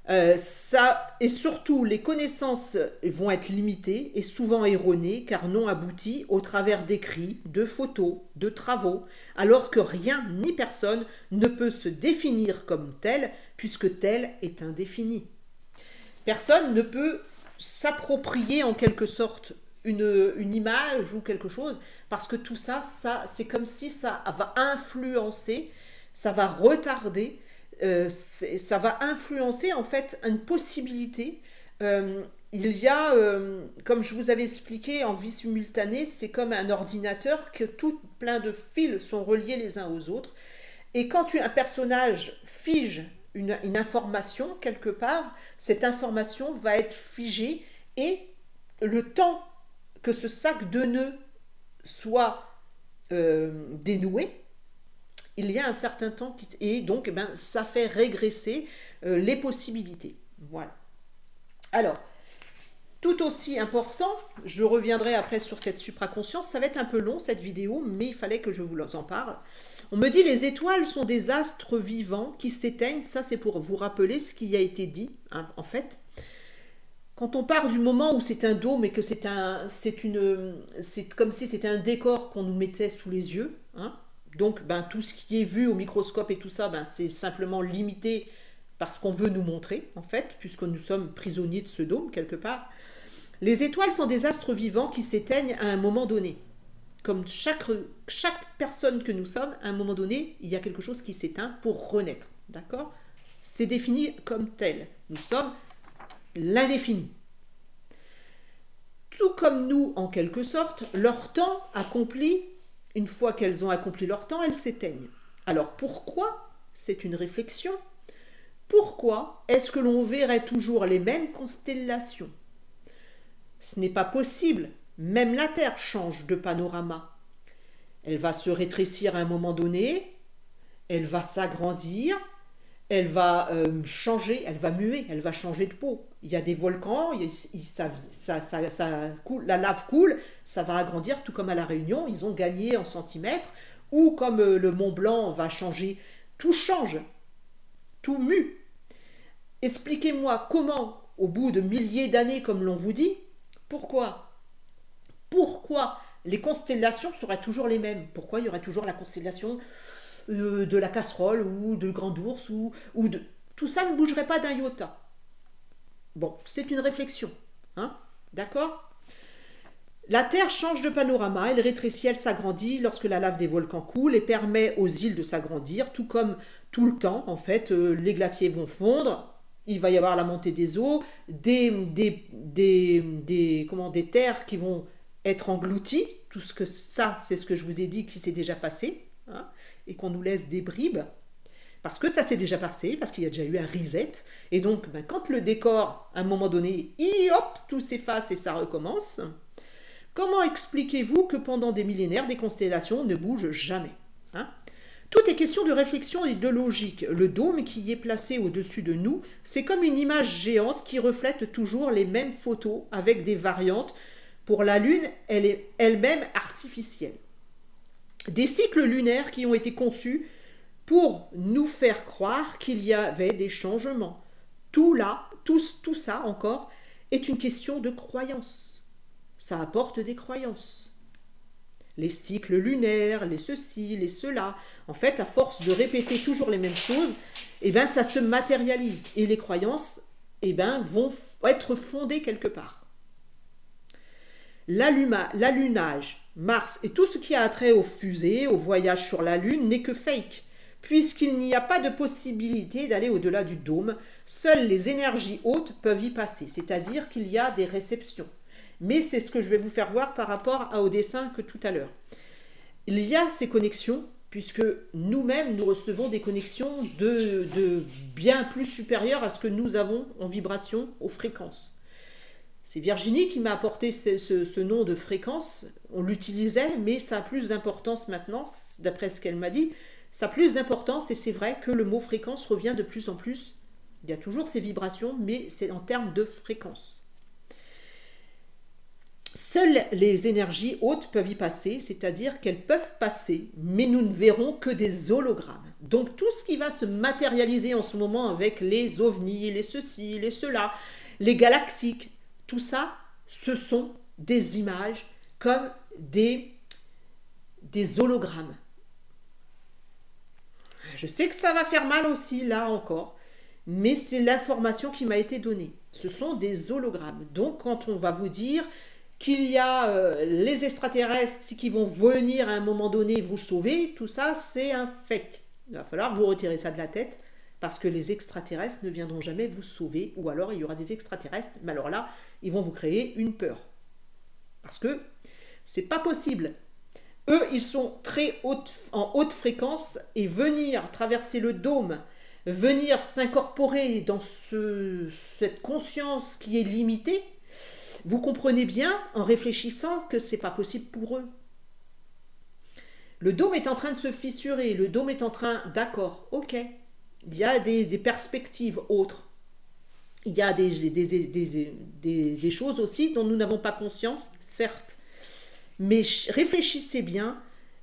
Et surtout, les connaissances vont être limitées et souvent erronées car non abouties au travers d'écrits, de photos, de travaux, alors que rien ni personne ne peut se définir comme tel puisque tel est indéfini. Personne ne peut s'approprier en quelque sorte une image ou quelque chose parce que tout ça, c'est comme si ça va influencer, ça va retarder, ça va influencer en fait une possibilité. Il y a, comme je vous avais expliqué, en vie simultanée, c'est comme un ordinateur que tout plein de fils sont reliés les uns aux autres. Et quand un personnage fige une information quelque part, cette information va être figée et le temps que ce sac de nœuds soit dénoué, il y a un certain temps et donc ça fait régresser les possibilités. Voilà. Alors, tout aussi important, je reviendrai après sur cette supraconscience, ça va être un peu long cette vidéo, mais il fallait que je vous en parle. On me dit les étoiles sont des astres vivants qui s'éteignent, ça c'est pour vous rappeler ce qui a été dit, hein, en fait. Quand on part du moment où c'est un dôme et que c'est comme si c'était un décor qu'on nous mettait sous les yeux, hein, donc tout ce qui est vu au microscope et tout ça, c'est simplement limité par ce qu'on veut nous montrer, en fait, puisque nous sommes prisonniers de ce dôme quelque part. Les étoiles sont des astres vivants qui s'éteignent à un moment donné. Comme chaque personne que nous sommes, à un moment donné, il y a quelque chose qui s'éteint pour renaître. D'accord? C'est défini comme tel. Nous sommes l'indéfini. Tout comme nous, en quelque sorte, leur temps accompli, une fois qu'elles ont accompli leur temps, elles s'éteignent. Alors pourquoi? C'est une réflexion. Pourquoi est-ce que l'on verrait toujours les mêmes constellations? Ce n'est pas possible. Même la Terre change de panorama. Elle va se rétrécir à un moment donné, elle va s'agrandir, elle va changer, elle va muer, elle va changer de peau. Il y a des volcans, ça coule, la lave coule, ça va agrandir, tout comme à La Réunion, ils ont gagné en centimètres, ou comme le Mont Blanc va changer. Tout change, tout mue. Expliquez-moi comment, au bout de milliers d'années, comme l'on vous dit, pourquoi les constellations seraient toujours les mêmes? Pourquoi il y aurait toujours la constellation de la casserole ou de grand ours ou de... Tout ça ne bougerait pas d'un iota. Bon, c'est une réflexion. Hein? D'accord? La Terre change de panorama, elle rétrécit, elle s'agrandit lorsque la lave des volcans coule et permet aux îles de s'agrandir, tout comme tout le temps, en fait, les glaciers vont fondre, il va y avoir la montée des eaux, des terres qui vont être englouties, tout ce que ça, c'est ce que je vous ai dit qui s'est déjà passé, hein, et qu'on nous laisse des bribes, parce que ça s'est déjà passé, parce qu'il y a déjà eu un reset, et donc quand le décor, à un moment donné, hop, tout s'efface et ça recommence, comment expliquez-vous que pendant des millénaires, des constellations ne bougent jamais, hein? Tout est question de réflexion et de logique. Le dôme qui est placé au-dessus de nous, c'est comme une image géante qui reflète toujours les mêmes photos avec des variantes. Pour la Lune, elle est elle-même artificielle. Des cycles lunaires qui ont été conçus pour nous faire croire qu'il y avait des changements. Tout ça encore, est une question de croyance. Ça apporte des croyances. Les cycles lunaires, les ceci, les cela. En fait, à force de répéter toujours les mêmes choses, ça se matérialise. Et les croyances vont être fondées quelque part. L'allunage, Mars et tout ce qui a attrait aux fusées, au voyage sur la Lune n'est que fake, puisqu'il n'y a pas de possibilité d'aller au-delà du dôme. Seules les énergies hautes peuvent y passer, c'est-à-dire qu'il y a des réceptions. Mais c'est ce que je vais vous faire voir par rapport au dessin que tout à l'heure. Il y a ces connexions, puisque nous-mêmes, nous recevons des connexions de bien plus supérieures à ce que nous avons en vibration, aux fréquences. C'est Virginie qui m'a apporté ce nom de fréquence. On l'utilisait, mais ça a plus d'importance maintenant, d'après ce qu'elle m'a dit. Ça a plus d'importance et c'est vrai que le mot fréquence revient de plus en plus. Il y a toujours ces vibrations, mais c'est en termes de fréquence. Seules les énergies hautes peuvent y passer, c'est-à-dire qu'elles peuvent passer, mais nous ne verrons que des hologrammes. Donc tout ce qui va se matérialiser en ce moment avec les ovnis, les ceci, les cela, les galactiques, tout ça, ce sont des images comme des hologrammes. Je sais que ça va faire mal aussi, là encore, mais c'est l'information qui m'a été donnée. Ce sont des hologrammes. Donc quand on va vous dire qu'il y a les extraterrestres qui vont venir à un moment donné vous sauver, tout ça c'est un fake. Il va falloir vous retirer ça de la tête, parce que les extraterrestres ne viendront jamais vous sauver, ou alors il y aura des extraterrestres, mais alors là, ils vont vous créer une peur. Parce que c'est pas possible. Eux, ils sont en haute fréquence, et venir traverser le dôme, venir s'incorporer dans cette conscience qui est limitée, vous comprenez bien en réfléchissant que c'est pas possible pour eux. Le dôme est en train de se fissurer, le dôme est en train, d'accord, ok, il y a des perspectives autres. Il y a des choses aussi dont nous n'avons pas conscience, certes. Mais réfléchissez bien,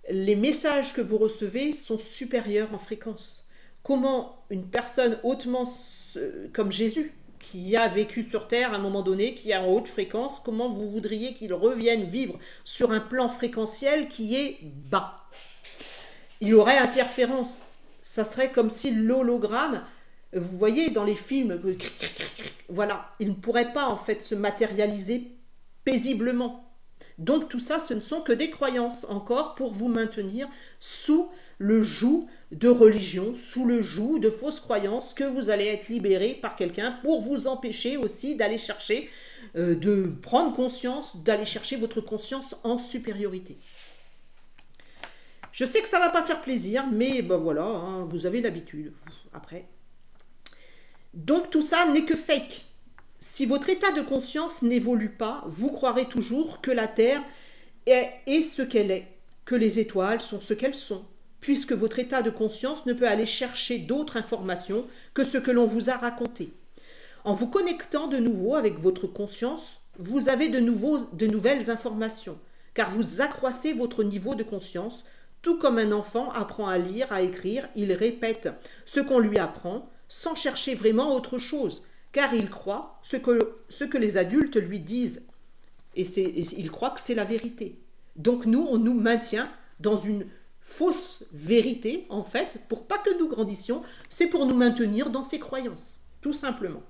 les messages que vous recevez sont supérieurs en fréquence. Comment une personne hautement, comme Jésus, qui a vécu sur Terre à un moment donné, qui est en haute fréquence, comment vous voudriez qu'il revienne vivre sur un plan fréquentiel qui est bas? Il aurait interférence. Ça serait comme si l'hologramme, vous voyez dans les films, voilà, il ne pourrait pas en fait se matérialiser paisiblement. Donc tout ça, ce ne sont que des croyances encore pour vous maintenir sous le joug de religion, sous le joug de fausses croyances que vous allez être libéré par quelqu'un pour vous empêcher aussi d'aller chercher, de prendre conscience, d'aller chercher votre conscience en supériorité. Je sais que ça ne va pas faire plaisir, mais ben voilà, hein, vous avez l'habitude après. Donc tout ça n'est que fake. Si votre état de conscience n'évolue pas, vous croirez toujours que la Terre est ce qu'elle est, que les étoiles sont ce qu'elles sont, puisque votre état de conscience ne peut aller chercher d'autres informations que ce que l'on vous a raconté. En vous connectant de nouveau avec votre conscience, vous avez de nouvelles informations, car vous accroissez votre niveau de conscience. Tout comme un enfant apprend à lire, à écrire, il répète ce qu'on lui apprend sans chercher vraiment autre chose, car il croit ce que les adultes lui disent. Et il croit que c'est la vérité. Donc nous, on nous maintient dans une fausse vérité, en fait, pour pas que nous grandissions, c'est pour nous maintenir dans ces croyances, tout simplement.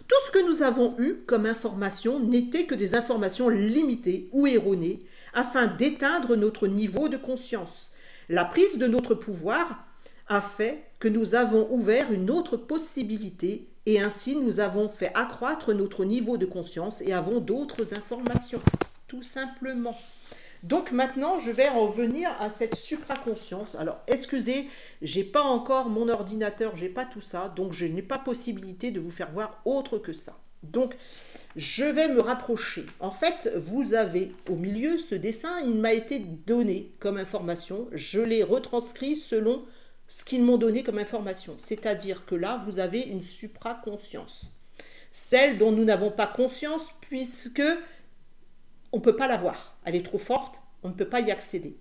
Tout ce que nous avons eu comme information n'était que des informations limitées ou erronées, afin d'éteindre notre niveau de conscience. La prise de notre pouvoir a fait que nous avons ouvert une autre possibilité et ainsi nous avons fait accroître notre niveau de conscience et avons d'autres informations, tout simplement. Donc maintenant, je vais revenir à cette supraconscience. Alors, excusez, j'ai pas encore mon ordinateur, j'ai pas tout ça, donc je n'ai pas possibilité de vous faire voir autre que ça. Donc, je vais me rapprocher. En fait, vous avez au milieu ce dessin, il m'a été donné comme information. Je l'ai retranscrit selon ce qu'ils m'ont donné comme information. C'est-à-dire que là, vous avez une supraconscience. Celle dont nous n'avons pas conscience puisque on ne peut pas la voir. Elle est trop forte, on ne peut pas y accéder.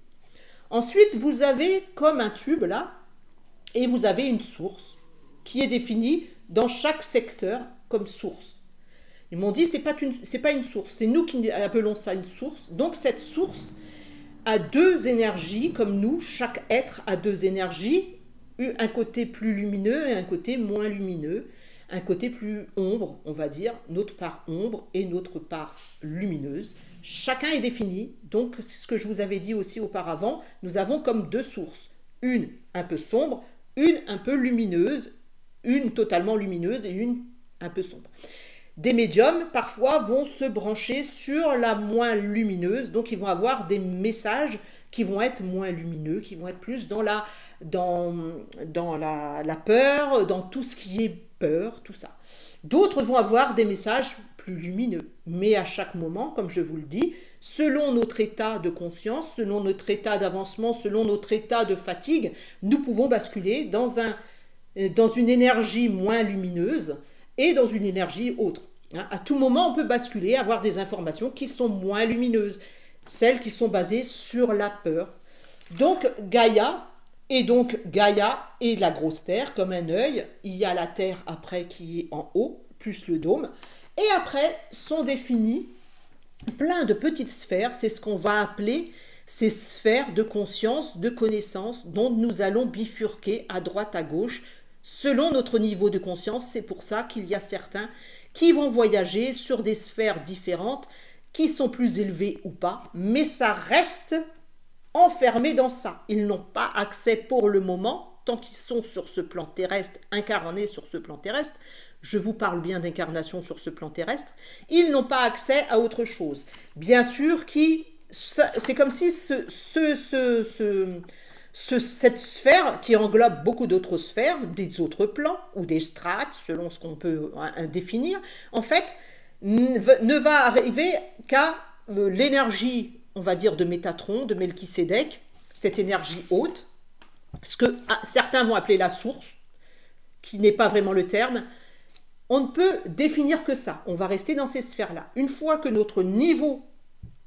Ensuite, vous avez comme un tube là, et vous avez une source qui est définie dans chaque secteur comme source. Ils m'ont dit, c'est pas une source, c'est nous qui appelons ça une source. Donc cette source a deux énergies, comme nous, chaque être a deux énergies, un côté plus lumineux et un côté moins lumineux, un côté plus ombre, on va dire, notre part ombre et notre part lumineuse. Chacun est défini, donc c'est ce que je vous avais dit aussi auparavant, nous avons comme deux sources, une un peu sombre, une un peu lumineuse, une totalement lumineuse et une un peu sombre. Des médiums, parfois, vont se brancher sur la moins lumineuse, donc ils vont avoir des messages qui vont être moins lumineux, qui vont être plus dans la peur, dans tout ce qui est peur, tout ça. D'autres vont avoir des messages plus lumineux, mais à chaque moment, comme je vous le dis, selon notre état de conscience, selon notre état d'avancement, selon notre état de fatigue, nous pouvons basculer dans une énergie moins lumineuse et dans une énergie autre. Hein. À tout moment, on peut basculer, avoir des informations qui sont moins lumineuses, celles qui sont basées sur la peur. Donc Gaïa et la grosse Terre comme un œil. Il y a la Terre après qui est en haut, plus le dôme. Et après sont définies plein de petites sphères, c'est ce qu'on va appeler ces sphères de conscience, de connaissance, dont nous allons bifurquer à droite, à gauche, selon notre niveau de conscience. C'est pour ça qu'il y a certains qui vont voyager sur des sphères différentes, qui sont plus élevées ou pas, mais ça reste enfermé dans ça. Ils n'ont pas accès pour le moment, tant qu'ils sont sur ce plan terrestre, incarnés sur ce plan terrestre. Je vous parle bien d'incarnation sur ce plan terrestre. Ils n'ont pas accès à autre chose. Bien sûr, c'est comme si cette sphère qui englobe beaucoup d'autres sphères, des autres plans ou des strates, selon ce qu'on peut définir, en fait, ne va arriver qu'à l'énergie, on va dire, de Métatron, de Melchisédek, cette énergie haute, ce que certains vont appeler la source, qui n'est pas vraiment le terme. On ne peut définir que ça. On va rester dans ces sphères-là. Une fois que notre niveau,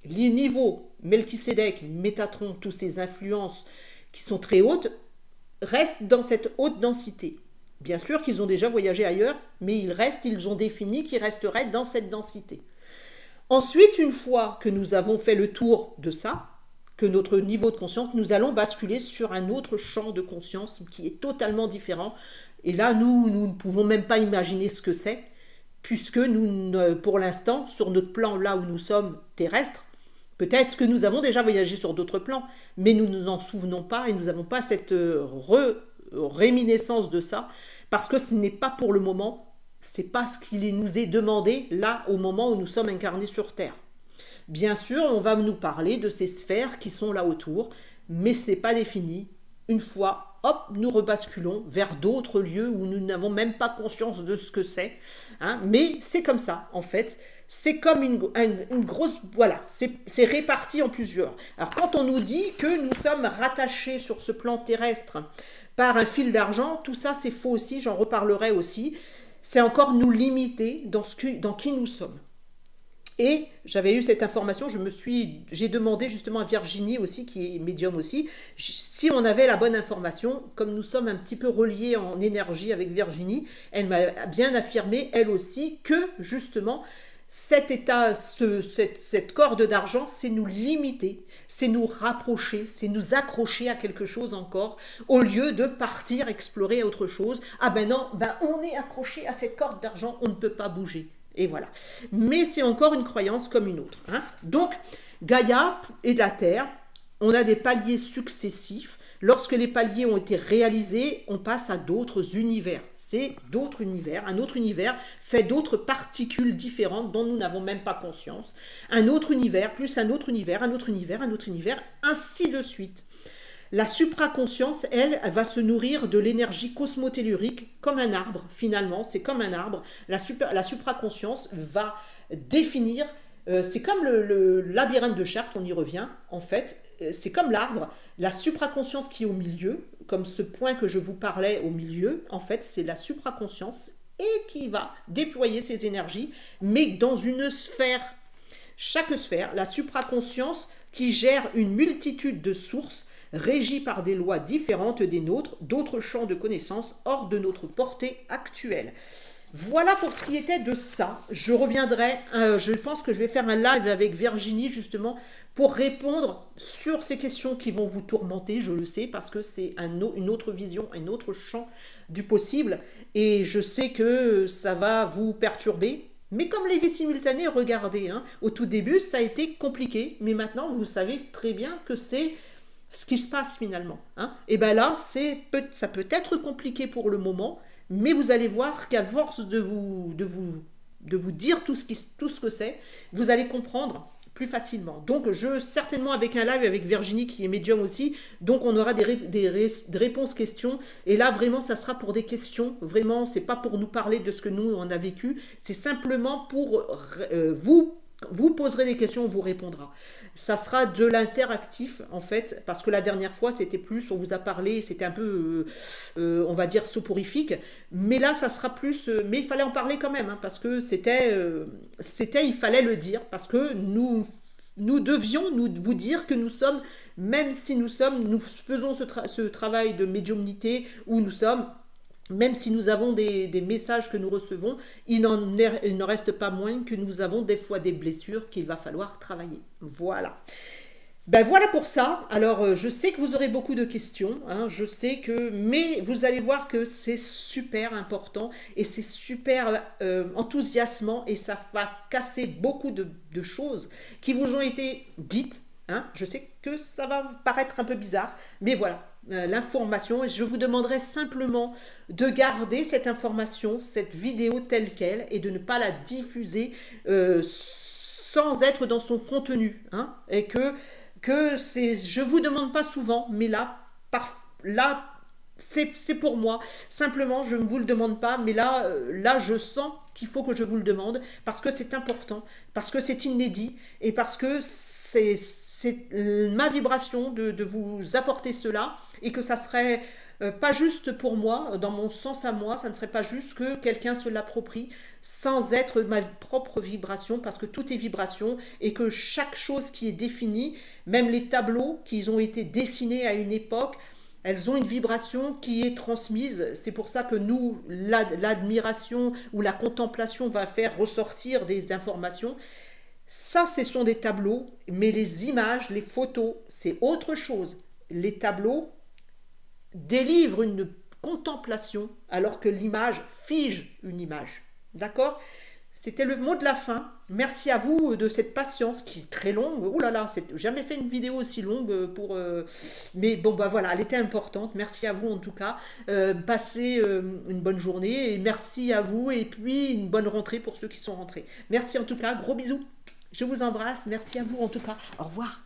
les niveaux Melchisédek, Métatron, toutes ces influences qui sont très hautes, restent dans cette haute densité. Bien sûr qu'ils ont déjà voyagé ailleurs, mais ils ont défini qu'ils resteraient dans cette densité. Ensuite, une fois que nous avons fait le tour de ça, que notre niveau de conscience, nous allons basculer sur un autre champ de conscience qui est totalement différent. Et là, nous ne pouvons même pas imaginer ce que c'est, puisque nous, pour l'instant, sur notre plan là où nous sommes terrestres, peut-être que nous avons déjà voyagé sur d'autres plans, mais nous ne nous en souvenons pas et nous n'avons pas cette réminiscence de ça, parce que ce n'est pas pour le moment, c'est pas ce qu'il nous est demandé là au moment où nous sommes incarnés sur Terre. Bien sûr, on va nous parler de ces sphères qui sont là autour, mais ce n'est pas défini. Une fois, hop, nous rebasculons vers d'autres lieux où nous n'avons même pas conscience de ce que c'est. Hein, mais c'est comme ça, en fait. C'est comme une grosse... Voilà, c'est réparti en plusieurs. Alors, quand on nous dit que nous sommes rattachés sur ce plan terrestre par un fil d'argent, tout ça, c'est faux aussi, j'en reparlerai aussi. C'est encore nous limiter dans qui nous sommes. Et j'avais eu cette information, j'ai demandé justement à Virginie aussi, qui est médium aussi, si on avait la bonne information, comme nous sommes un petit peu reliés en énergie avec Virginie, elle m'a bien affirmé, elle aussi, que justement, cet état, cette corde d'argent, c'est nous limiter, c'est nous rapprocher, c'est nous accrocher à quelque chose encore, au lieu de partir explorer autre chose. Ah ben non, on est accroché à cette corde d'argent, on ne peut pas bouger. Et voilà. Mais c'est encore une croyance comme une autre. Hein. Donc, Gaïa et la Terre, on a des paliers successifs. Lorsque les paliers ont été réalisés, on passe à d'autres univers. C'est d'autres univers. Un autre univers fait d'autres particules différentes dont nous n'avons même pas conscience. Un autre univers, plus un autre univers, un autre univers, un autre univers, ainsi de suite. La supraconscience, elle va se nourrir de l'énergie cosmotellurique comme un arbre, finalement, c'est comme un arbre. La supraconscience va définir, c'est comme le labyrinthe de Chartres, on y revient, en fait, c'est comme l'arbre. La supraconscience qui est au milieu, comme ce point que je vous parlais au milieu, en fait, c'est la supraconscience et qui va déployer ses énergies, mais dans une sphère. Chaque sphère, la supraconscience qui gère une multitude de sources, régie par des lois différentes des nôtres, d'autres champs de connaissances hors de notre portée actuelle. Voilà pour ce qui était de ça. Je reviendrai, je pense que je vais faire un live avec Virginie justement pour répondre sur ces questions qui vont vous tourmenter, je le sais, parce que c'est une autre vision, un autre champ du possible. Et je sais que ça va vous perturber. Mais comme les vies simultanées, regardez, hein, au tout début, ça a été compliqué. Mais maintenant, vous savez très bien que c'est ce qui se passe finalement. Hein. Et bien là, ça peut être compliqué pour le moment, mais vous allez voir qu'à force de vous dire tout ce que c'est, vous allez comprendre plus facilement. Donc, certainement avec un live avec Virginie qui est médium aussi, donc on aura des réponses questions. Et là, vraiment, ça sera pour des questions. Vraiment, c'est pas pour nous parler de ce que nous, on a vécu. C'est simplement pour vous Vous poserez des questions, on vous répondra. Ça sera de l'interactif en fait, parce que la dernière fois c'était plus, on vous a parlé, c'était un peu, on va dire, soporifique. Mais là, ça sera plus, mais il fallait en parler quand même, hein, parce que il fallait le dire, parce que nous devions vous dire que nous sommes, même si nous faisons ce travail de médiumnité où nous sommes, même si nous avons des messages que nous recevons, il n'en reste pas moins que nous avons des fois des blessures qu'il va falloir travailler. Voilà. Ben voilà pour ça. Alors, je sais que vous aurez beaucoup de questions, hein, je sais que, mais vous allez voir que c'est super important et c'est super enthousiasmant et ça va casser beaucoup de choses qui vous ont été dites. Hein. Je sais que ça va paraître un peu bizarre, mais voilà, l'information. Je vous demanderai simplement de garder cette information, cette vidéo telle qu'elle et de ne pas la diffuser sans être dans son contenu. Hein, et que c'est, je vous demande pas souvent, mais là, c'est pour moi. Simplement, je ne vous le demande pas, mais là, je sens qu'il faut que je vous le demande parce que c'est important, parce que c'est inédit et parce que c'est ma vibration de vous apporter cela et que ça serait pas juste pour moi, dans mon sens à moi, ça ne serait pas juste que quelqu'un se l'approprie sans être ma propre vibration, parce que tout est vibration et que chaque chose qui est définie, même les tableaux qui ont été dessinés à une époque, elles ont une vibration qui est transmise. C'est pour ça que nous, l'admiration ou la contemplation va faire ressortir des informations. Ça, ce sont des tableaux, mais les images, les photos, c'est autre chose. Les tableaux délivre une contemplation alors que l'image fige une image. D'accord? C'était le mot de la fin. Merci à vous de cette patience qui est très longue. Ouh là là, j'ai jamais fait une vidéo aussi longue pour. Mais bon, bah voilà, elle était importante. Merci à vous en tout cas. Passez une bonne journée et merci à vous et puis une bonne rentrée pour ceux qui sont rentrés. Merci en tout cas. Gros bisous. Je vous embrasse. Merci à vous en tout cas. Au revoir.